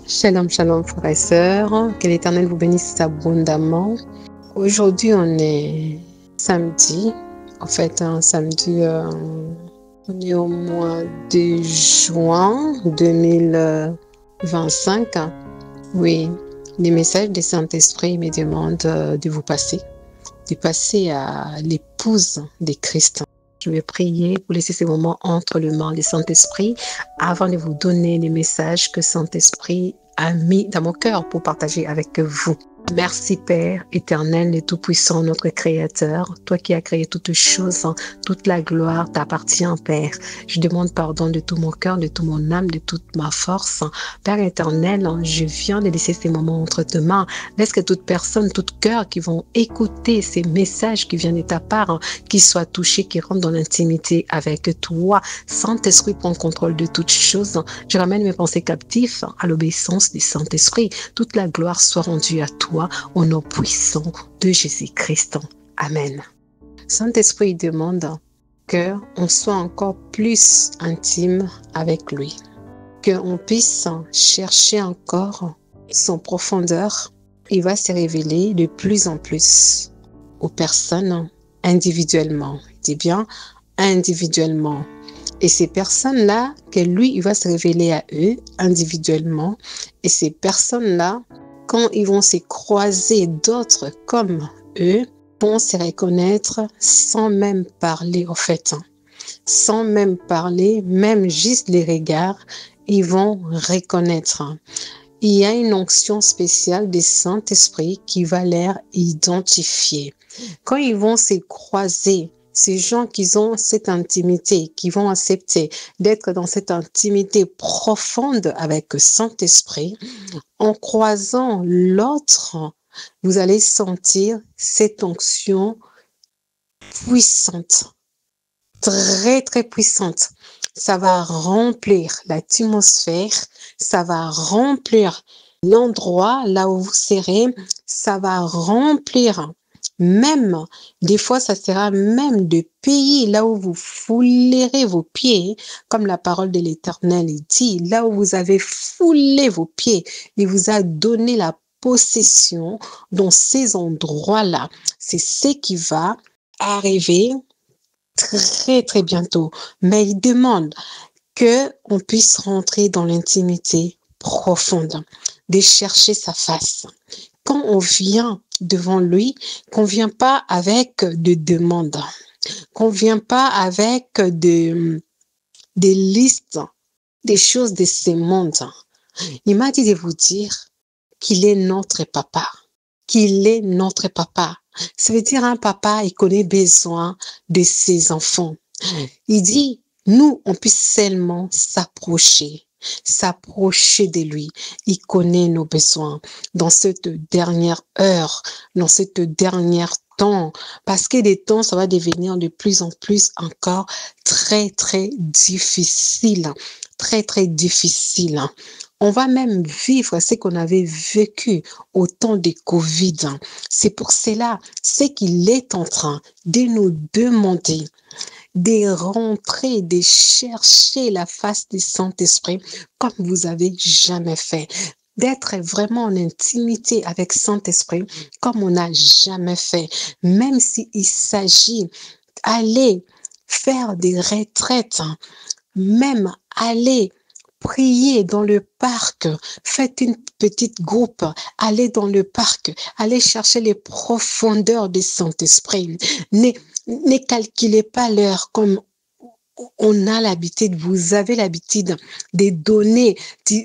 Shalom, shalom, frères et sœurs. Que l'Éternel vous bénisse abondamment. Aujourd'hui, on est samedi. En fait, un samedi, on est au mois de juin 2025. Oui, les messages du Saint-Esprit me demandent de vous passer, à l'épouse de Christ. Je vais prier pour laisser ces moments entre les mains du Saint-Esprit avant de vous donner les messages que Saint-Esprit a mis dans mon cœur pour partager avec vous. Merci Père éternel et tout-puissant, notre Créateur, toi qui as créé toutes choses, toute la gloire t'appartient Père. Je demande pardon de tout mon cœur, de toute mon âme, de toute ma force. Père éternel, je viens de laisser ces moments entre tes mains. Laisse que toute personne, tout cœur qui vont écouter ces messages qui viennent de ta part, qui soient touchés, qui rentrent dans l'intimité avec toi. Saint-Esprit, prends contrôle de toutes choses. Je ramène mes pensées captives à l'obéissance du Saint-Esprit. Toute la gloire soit rendue à toi. Au nom puissant de Jésus-Christ. Amen. Saint-Esprit demande qu'on soit encore plus intime avec lui, qu'on puisse chercher encore son profondeur. Il va se révéler de plus en plus aux personnes individuellement. Il dit bien individuellement. Et ces personnes-là, que lui, il va se révéler à eux individuellement. Et ces personnes-là, quand ils vont se croiser d'autres comme eux, vont se reconnaître sans même parler en fait. Sans même parler, même juste les regards, ils vont reconnaître. Il y a une onction spéciale du Saint-Esprit qui va les identifier. Quand ils vont se croiser, ces gens qui ont cette intimité, qui vont accepter d'être dans cette intimité profonde avec le Saint-Esprit, en croisant l'autre, vous allez sentir cette onction puissante, très très puissante. Ça va remplir l'atmosphère, ça va remplir l'endroit là où vous serez, ça va remplir même, des fois, ça sera même de pays là où vous foulerez vos pieds, comme la parole de l'Éternel dit, là où vous avez foulé vos pieds, il vous a donné la possession dans ces endroits-là. C'est ce qui va arriver très, très bientôt. Mais il demande qu'on puisse rentrer dans l'intimité profonde, de chercher sa face. Quand on vient devant lui, qu'on ne vient pas avec de demandes, qu'on ne vient pas avec des listes, des choses de ce monde. Il m'a dit de vous dire qu'il est notre papa, qu'il est notre papa. Ça veut dire un papa, il connaît besoin de ses enfants. Il dit, nous, on puisse seulement s'approcher de lui. Il connaît nos besoins dans cette dernière heure, dans cette dernière temps, parce que des temps, ça va devenir de plus en plus encore très, très difficile, très, très difficile. On va même vivre ce qu'on avait vécu au temps des Covid. C'est pour cela, c'est qu'il est en train de nous demander de rentrer, de chercher la face du Saint-Esprit comme vous avez jamais fait. D'être vraiment en intimité avec Saint-Esprit comme on n'a jamais fait. Même s'il s'agit d'aller faire des retraites, même aller prier dans le parc, faites une petite groupe, allez dans le parc, allez chercher les profondeurs du Saint-Esprit. Ne calculez pas l'heure comme on a l'habitude, vous avez l'habitude de donner.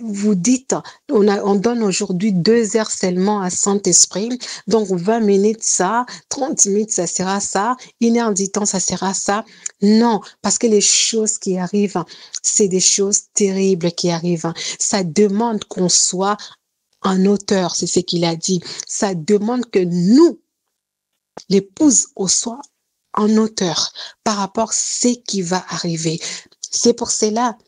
Vous dites, on donne aujourd'hui 2 heures seulement à Saint-Esprit. Donc, 20 minutes ça, 30 minutes ça sera ça, 1 heure du temps ça sera ça. Non, parce que les choses qui arrivent, c'est des choses terribles qui arrivent. Ça demande qu'on soit en hauteur, c'est ce qu'il a dit. Ça demande que nous, l'épouse, on soit en hauteur par rapport à ce qui va arriver. C'est pour cela,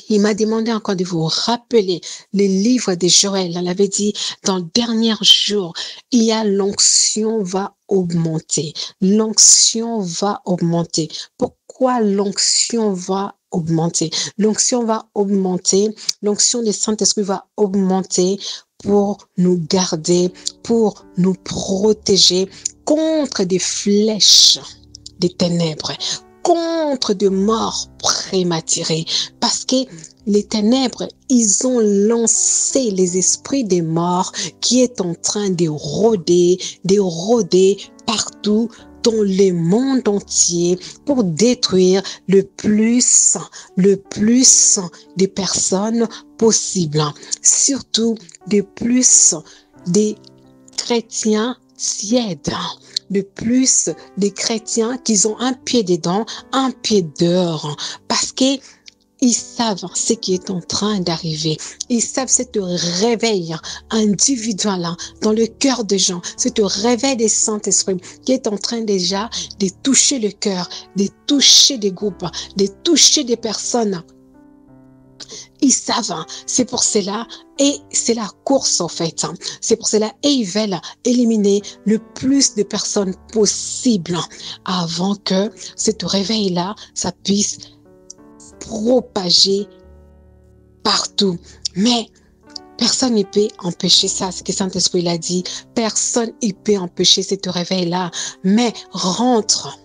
il m'a demandé encore de vous rappeler les livres de Joël. Elle avait dit, dans le dernier jour, il y a l'onction va augmenter. L'onction va augmenter. Pourquoi l'onction va augmenter. L'onction va augmenter. L'onction du Saint-Esprit va augmenter pour nous garder, pour nous protéger contre des flèches des ténèbres, contre de morts prématurées. Parce que les ténèbres, ils ont lancé les esprits des morts qui est en train de rôder partout dans le monde entier pour détruire le plus des personnes possibles. Surtout de plus des chrétiens tièdes, de plus des chrétiens qui ont un pied dedans, un pied dehors, parce que ils savent ce qui est en train d'arriver. Ils savent ce réveil individuel dans le cœur des gens, ce réveil des Saint-Esprit qui est en train déjà de toucher le cœur, de toucher des groupes, de toucher des personnes. Ils savent, c'est pour cela, et c'est la course en fait. C'est pour cela, et ils veulent éliminer le plus de personnes possible avant que ce réveil-là, ça puisse propager partout. Mais personne ne peut empêcher ça, ce que Saint-Esprit l'a dit. Personne ne peut empêcher ce réveil-là. Mais rentre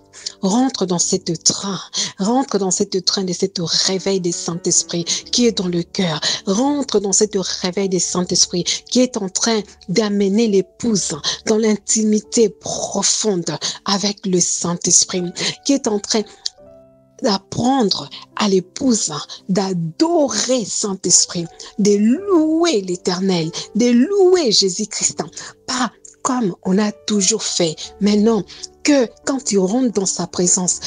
dans cette train, de ce réveil des Saint-Esprit qui est dans le cœur. Rentre dans ce réveil des Saint-Esprit qui est en train d'amener l'épouse dans l'intimité profonde avec le Saint-Esprit, qui est en train d'apprendre à l'épouse d'adorer Saint-Esprit, de louer l'Éternel, de louer Jésus-Christ. Pas comme on a toujours fait, mais non, que quand tu rentres dans sa présence,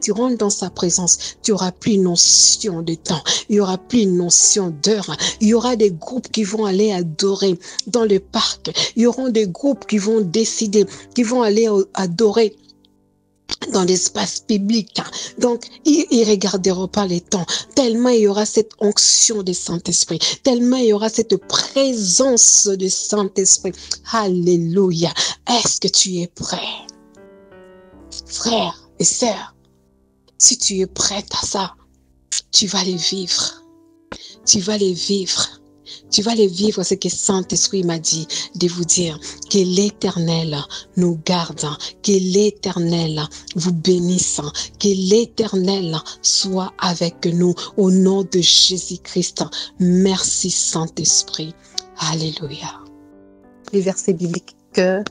tu rentres dans sa présence, tu n'auras plus une notion de temps, il n'y aura plus une notion d'heure, il y aura des groupes qui vont aller adorer dans le parc, il y aura des groupes qui vont décider, qui vont aller adorer dans l'espace public. Donc, ils ne regarderont pas les temps, tellement il y aura cette onction du Saint-Esprit, tellement il y aura cette présence du Saint-Esprit. Alléluia. Est-ce que tu es prêt? Frère et sœur, si tu es prête à ça, tu vas les vivre. Tu vas les vivre. Tu vas les vivre, ce que Saint-Esprit m'a dit, de vous dire que l'Éternel nous garde, que l'Éternel vous bénisse, que l'Éternel soit avec nous au nom de Jésus-Christ. Merci Saint-Esprit. Alléluia. Les versets bibliques que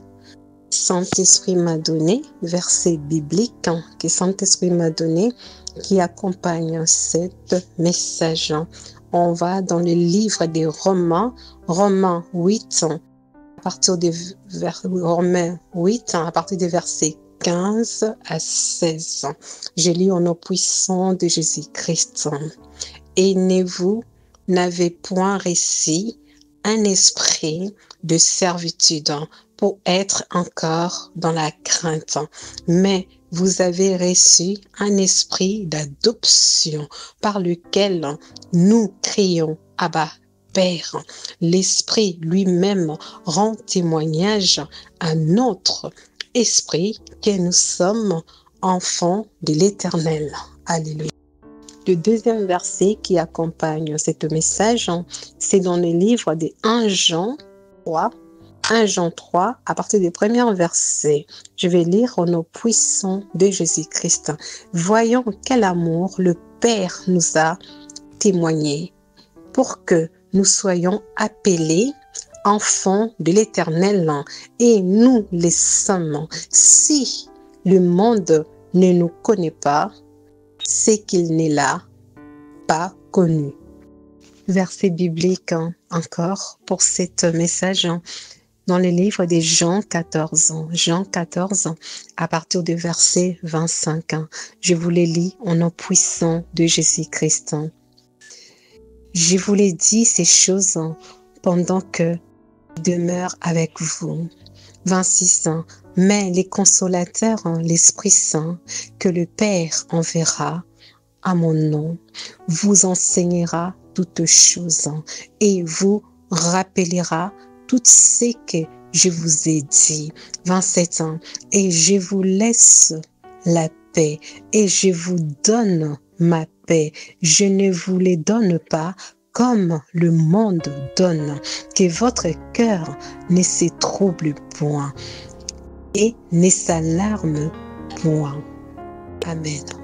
Saint-Esprit m'a donné, versets bibliques que Saint-Esprit m'a donné qui accompagnent cet message. On va dans le livre des Romains, Romains 8, à partir des Romains 8, à partir des versets 15 à 16. Je lis au nom puissant de Jésus-Christ. Et vous n'avez point reçu un esprit de servitude pour être encore dans la crainte, mais vous avez reçu un esprit d'adoption par lequel nous crions Abba, Père. L'Esprit lui-même rend témoignage à notre esprit que nous sommes enfants de l'Éternel. Alléluia. Le deuxième verset qui accompagne ce message, c'est dans le livre de 1 Jean 3. 1 Jean 3, à partir du premier verset. Je vais lire au nom puissant de Jésus-Christ. Voyons quel amour le Père nous a témoigné pour que nous soyons appelés enfants de l'Éternel, et nous les sommes. Si le monde ne nous connaît pas, c'est qu'il n'est là pas connu. Verset biblique encore pour cet message. Dans le livre de Jean 14, à partir du verset 25, je vous les lis au nom puissant de Jésus-Christ. Je vous l'ai dit ces choses pendant que je demeure avec vous. 26. Mais les consolateurs, l'Esprit Saint, que le Père enverra à mon nom, vous enseignera toutes choses et vous rappellera tout ce que je vous ai dit. 27 ans. Et je vous laisse la paix et je vous donne ma paix. Je ne vous les donne pas comme le monde donne. Que votre cœur ne se trouble point et ne s'alarme point. Amen.